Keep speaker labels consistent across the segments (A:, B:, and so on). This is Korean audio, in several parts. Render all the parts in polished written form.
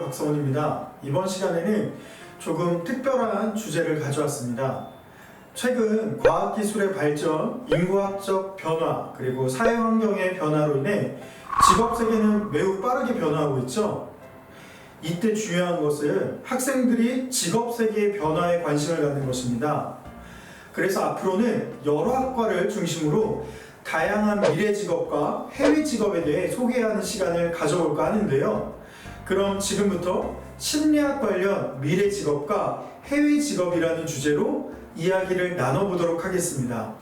A: 박성훈입니다. 이번 시간에는 조금 특별한 주제를 가져왔습니다. 최근 과학기술의 발전, 인구학적 변화, 그리고 사회환경의 변화로 인해 직업세계는 매우 빠르게 변화하고 있죠. 이때 중요한 것은 학생들이 직업세계의 변화에 관심을 갖는 것입니다. 그래서 앞으로는 여러 학과를 중심으로 다양한 미래 직업과 해외 직업에 대해 소개하는 시간을 가져볼까 하는데요. 그럼 지금부터 심리학 관련 미래 직업과 해외 직업이라는 주제로 이야기를 나눠보도록 하겠습니다.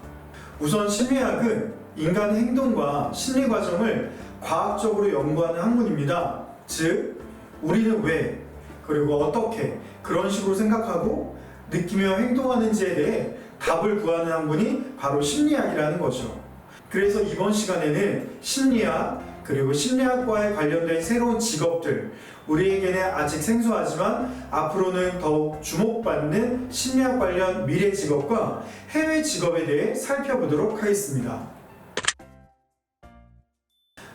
A: 우선 심리학은 인간의 행동과 심리 과정을 과학적으로 연구하는 학문입니다. 즉, 우리는 왜, 그리고 어떻게 그런 식으로 생각하고 느끼며 행동하는지에 대해 답을 구하는 학문이 바로 심리학이라는 거죠. 그래서 이번 시간에는 심리학, 그리고 심리학과에 관련된 새로운 직업들, 우리에게는 아직 생소하지만 앞으로는 더욱 주목받는 심리학 관련 미래 직업과 해외 직업에 대해 살펴보도록 하겠습니다.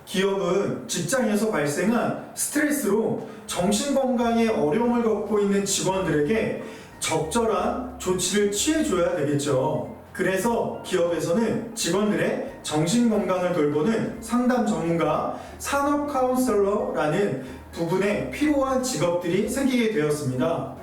A: 기업은 직장에서 발생한 스트레스로 정신건강에 어려움을 겪고 있는 직원들에게 적절한 조치를 취해줘야 되겠죠. 그래서 기업에서는 직원들의 정신건강을 돌보는 상담 전문가, 산업 카운셀러라는 부분에 필요한 직업들이 생기게 되었습니다.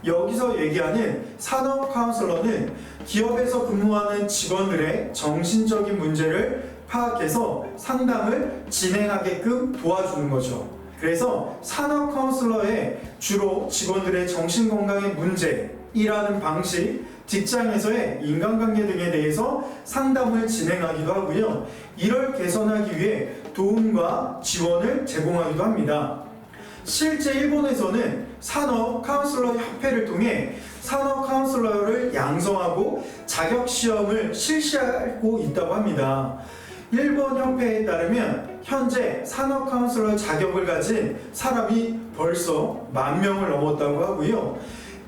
A: 여기서 얘기하는 산업 카운셀러는 기업에서 근무하는 직원들의 정신적인 문제를 파악해서 상담을 진행하게끔 도와주는 거죠. 그래서 산업 카운sel러에 주로 직원들의 정신건강의 문제이라는 방식, 직장에서의 인간관계 등에 대해서 상담을 진행하기도 하고요. 이를 개선하기 위해 도움과 지원을 제공하기도 합니다. 실제 일본에서는 산업 카운sel러 협회를 통해 산업 카운sel러를 양성하고 자격 시험을 실시하고 있다고 합니다. 일본 협회에 따르면 현재 산업 카운sel러 자격을 가진 사람이 벌써 10,000명을 넘었다고 하고요.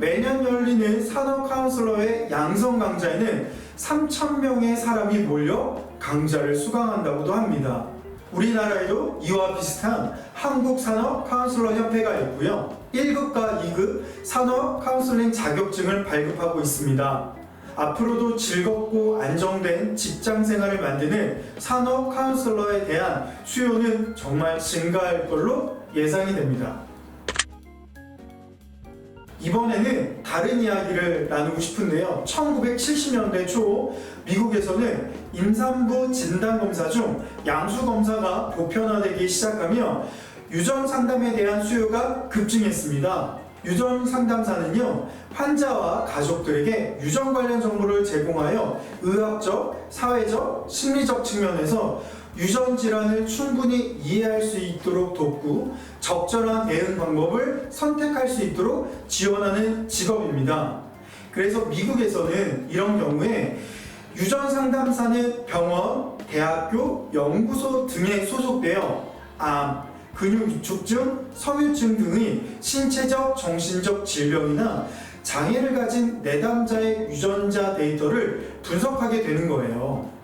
A: 매년 열리는 산업 카운sel러의 양성 강좌에는 3,000명의 사람이 몰려 강좌를 수강한다고도 합니다. 우리나라에도 이와 비슷한 한국산업 카운sel러 협회가 있고요. 1급과 2급 산업 카운슬링 자격증을 발급하고 있습니다. 앞으로도 즐겁고 안정된 직장 생활을 만드는 산업 카운sel러에 대한 수요는 정말 증가할 걸로 예상이 됩니다. 이번에는 다른 이야기를 나누고 싶은데요. 1970년대 초 미국에서는 임산부 진단검사 중 양수검사가 보편화되기 시작하며 유전상담에 대한 수요가 급증했습니다. 유전상담사는요, 환자와 가족들에게 유전 관련 정보를 제공하여 의학적, 사회적, 심리적 측면에서 유전 질환을 충분히 이해할 수 있도록 돕고 적절한 대응 방법을 선택할 수 있도록 지원하는 직업입니다. 그래서 미국에서는 이런 경우에 유전 상담사는 병원, 대학교, 연구소 등에 소속되어 암, 근육위축증, 섬유증 등의 신체적, 정신적 질병이나 장애를 가진 내담자의 유전자 데이터를 분석하게 되는 거예요.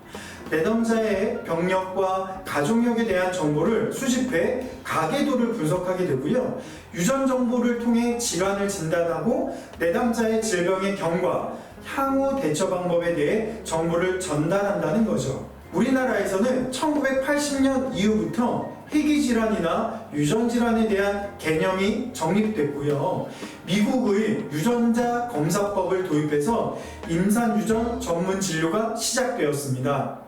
A: 내담자의 병력과 가족력에 대한 정보를 수집해 가계도를 분석하게 되고요. 유전 정보를 통해 질환을 진단하고 내담자의 질병의 경과, 향후 대처 방법에 대해 정보를 전달한다는 거죠. 우리나라에서는 1980년 이후부터 희귀질환이나 유전질환에 대한 개념이 정립됐고요. 미국의 유전자 검사법을 도입해서 임산유전 전문 진료가 시작되었습니다.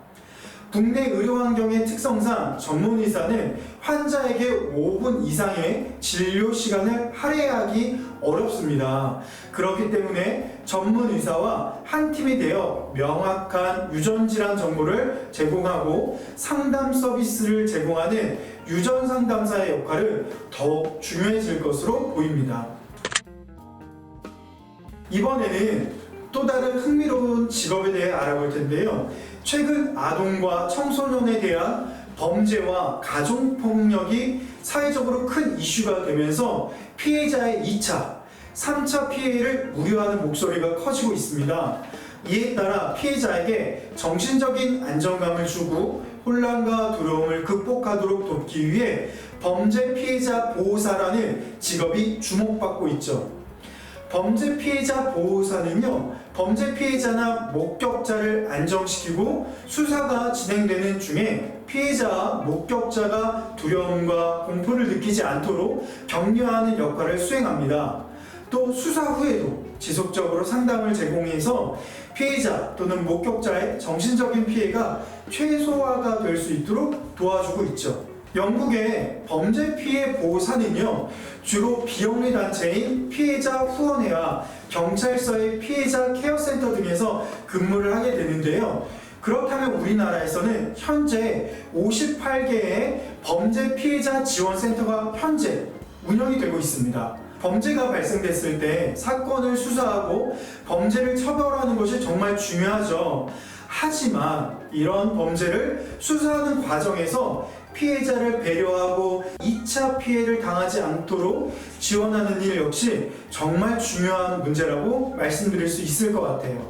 A: 국내 의료환경의 특성상 전문의사는 환자에게 5분 이상의 진료 시간을 할애하기 어렵습니다. 그렇기 때문에 전문의사와 한 팀이 되어 명확한 유전질환 정보를 제공하고 상담 서비스를 제공하는 유전상담사의 역할은 더욱 중요해질 것으로 보입니다. 이번에는 또 다른 흥미로운 직업에 대해 알아볼 텐데요. 최근 아동과 청소년에 대한 범죄와 가족폭력이 사회적으로 큰 이슈가 되면서 피해자의 2차, 3차 피해를 우려하는 목소리가 커지고 있습니다. 이에 따라 피해자에게 정신적인 안정감을 주고 혼란과 두려움을 극복하도록 돕기 위해 범죄 피해자 보호사라는 직업이 주목받고 있죠. 범죄 피해자 보호사는요, 범죄 피해자나 목격자를 안정시키고 수사가 진행되는 중에 피해자와 목격자가 두려움과 공포를 느끼지 않도록 격려하는 역할을 수행합니다. 또 수사 후에도 지속적으로 상담을 제공해서 피해자 또는 목격자의 정신적인 피해가 최소화가 될 수 있도록 도와주고 있죠. 영국의 범죄 피해 보호사는요, 주로 비영리 단체인 피해자 후원회와 경찰서의 피해자 케어센터 등에서 근무를 하게 되는데요. 그렇다면 우리나라에서는 현재 58개의 범죄 피해자 지원센터가 현재 운영이 되고 있습니다. 범죄가 발생됐을 때 사건을 수사하고 범죄를 처벌하는 것이 정말 중요하죠. 하지만 이런 범죄를 수사하는 과정에서 피해자를 배려하고 2차 피해를 당하지 않도록 지원하는 일 역시 정말 중요한 문제라고 말씀드릴 수 있을 것 같아요.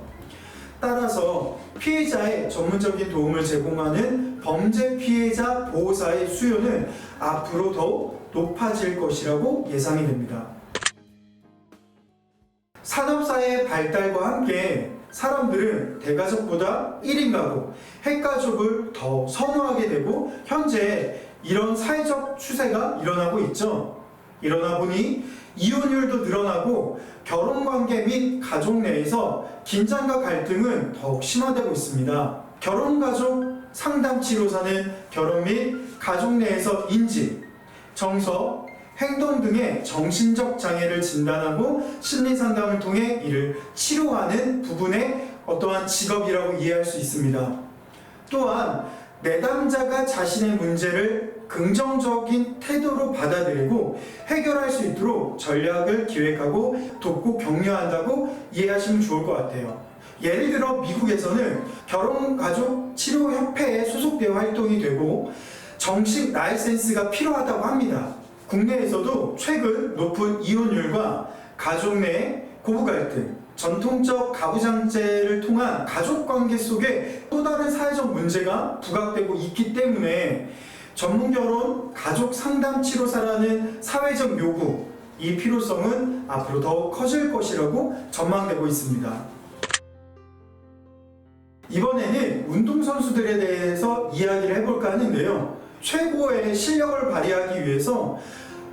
A: 따라서 피해자의 전문적인 도움을 제공하는 범죄 피해자 보호사의 수요는 앞으로 더욱 높아질 것이라고 예상이 됩니다. 산업사회의 발달과 함께 사람들은 대가족보다 1인 가구, 핵가족을 더 선호하게 되고 현재 이런 사회적 추세가 일어나고 있죠. 일어나 보니 이혼율도 늘어나고 결혼관계 및 가족 내에서 긴장과 갈등은 더욱 심화되고 있습니다. 결혼가족 상담치료사는 결혼 및 가족 내에서 인지, 정서, 행동 등의 정신적 장애를 진단하고 심리상담을 통해 이를 치료하는 부분의 어떠한 직업이라고 이해할 수 있습니다. 또한 내담자가 자신의 문제를 긍정적인 태도로 받아들이고 해결할 수 있도록 전략을 기획하고 돕고 격려한다고 이해하시면 좋을 것 같아요. 예를 들어 미국에서는 결혼가족치료협회에 소속되어 활동이 되고 정식 라이센스가 필요하다고 합니다. 국내에서도 최근 높은 이혼율과 가족 내 고부 갈등, 전통적 가부장제를 통한 가족관계 속에 또 다른 사회적 문제가 부각되고 있기 때문에 전문결혼 가족상담치료사라는 사회적 요구, 이 필요성은 앞으로 더욱 커질 것이라고 전망되고 있습니다. 이번에는 운동선수들에 대해서 이야기를 해볼까 하는데요. 최고의 실력을 발휘하기 위해서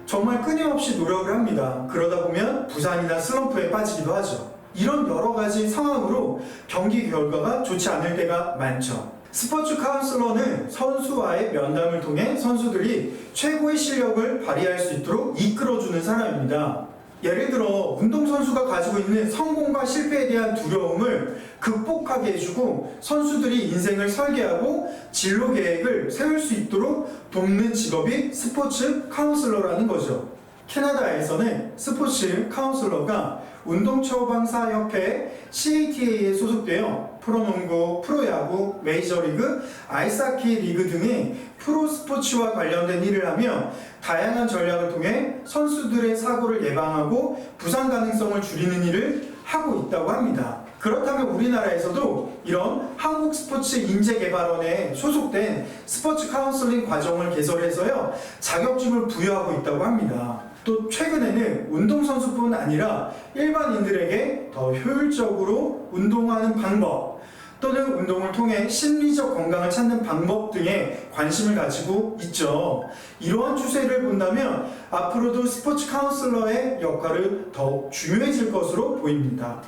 A: 정말 끊임없이 노력을 합니다. 그러다 보면 부상이나 슬럼프에 빠지기도 하죠. 이런 여러 가지 상황으로 경기 결과가 좋지 않을 때가 많죠. 스포츠 카운슬러는 선수와의 면담을 통해 선수들이 최고의 실력을 발휘할 수 있도록 이끌어주는 사람입니다. 예를 들어 운동선수가 가지고 있는 성공과 실패에 대한 두려움을 극복하게 해주고 선수들이 인생을 설계하고 진로 계획을 세울 수 있도록 돕는 직업이 스포츠 카운슬러라는 거죠. 캐나다에서는 스포츠 카운슬러가 운동처방사협회 CATA에 소속되어 프로농구, 프로야구, 메이저리그, 아이스하키 리그 등의 프로스포츠와 관련된 일을 하며 다양한 전략을 통해 선수들의 사고를 예방하고 부상 가능성을 줄이는 일을 하고 있다고 합니다. 그렇다면 우리나라에서도 이런 한국스포츠인재개발원에 소속된 스포츠 카운슬링 과정을 개설해서요, 자격증을 부여하고 있다고 합니다. 또 최근에는 운동선수뿐 아니라 일반인들에게 더 효율적으로 운동하는 방법 또는 운동을 통해 심리적 건강을 찾는 방법 등에 관심을 가지고 있죠. 이러한 추세를 본다면 앞으로도 스포츠 카운슬러의 역할은 더욱 중요해질 것으로 보입니다.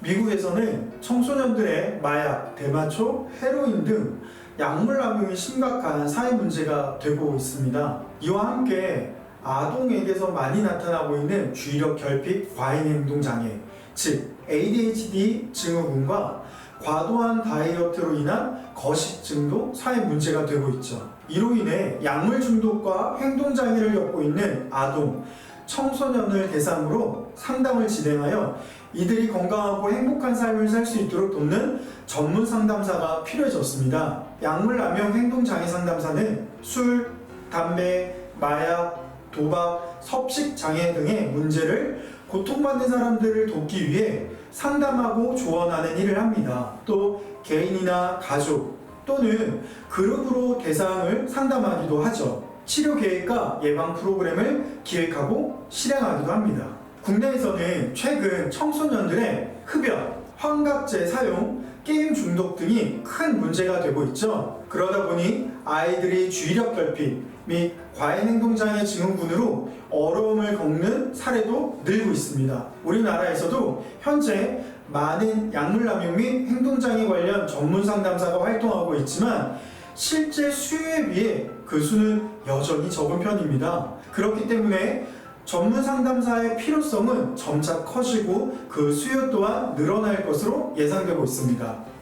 A: 미국에서는 청소년들의 마약, 대마초, 헤로인 등 약물 남용이 심각한 사회 문제가 되고 있습니다. 이와 함께 아동에게서 많이 나타나고 있는 주의력 결핍 과잉 행동 장애, 즉 ADHD 증후군과 과도한 다이어트로 인한 거식증도 사회 문제가 되고 있죠. 이로 인해 약물 중독과 행동 장애를 겪고 있는 아동, 청소년을 대상으로 상담을 진행하여 이들이 건강하고 행복한 삶을 살 수 있도록 돕는 전문 상담사가 필요해졌습니다. 약물 남용 행동 장애 상담사는 술, 담배, 마약, 도박, 섭식 장애 등의 문제를 고통받는 사람들을 돕기 위해 상담하고 조언하는 일을 합니다. 또 개인이나 가족 또는 그룹으로 대상을 상담하기도 하죠. 치료 계획과 예방 프로그램을 기획하고 실행하기도 합니다. 국내에서는 최근 청소년들의 흡연, 환각제 사용, 게임 중독 등이 큰 문제가 되고 있죠. 그러다 보니 아이들이 주의력 결핍 및 과잉행동장애 증후군으로 어려움을 겪는 사례도 늘고 있습니다. 우리나라에서도 현재 많은 약물남용 및 행동장애 관련 전문 상담사가 활동하고 있지만 실제 수요에 비해 그 수는 여전히 적은 편입니다. 그렇기 때문에 전문 상담사의 필요성은 점차 커지고 그 수요 또한 늘어날 것으로 예상되고 있습니다.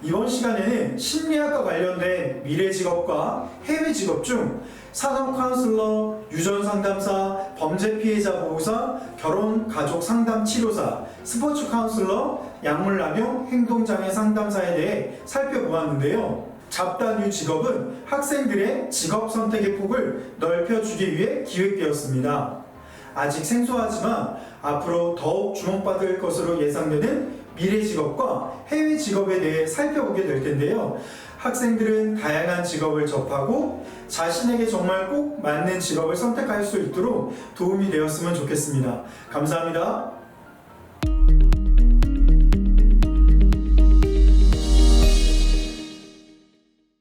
A: 이번 시간에는 심리학과 관련된 미래 직업과 해외 직업 중 산업 카운슬러, 유전 상담사, 범죄 피해자 보호사, 결혼 가족 상담 치료사, 스포츠 카운슬러, 약물 남용 행동장애 상담사에 대해 살펴보았는데요. 잡다뉴 직업은 학생들의 직업 선택의 폭을 넓혀주기 위해 기획되었습니다. 아직 생소하지만 앞으로 더욱 주목받을 것으로 예상되는 미래 직업과 해외 직업에 대해 살펴보게 될 텐데요. 학생들은 다양한 직업을 접하고 자신에게 정말 꼭 맞는 직업을 선택할 수 있도록 도움이 되었으면 좋겠습니다. 감사합니다.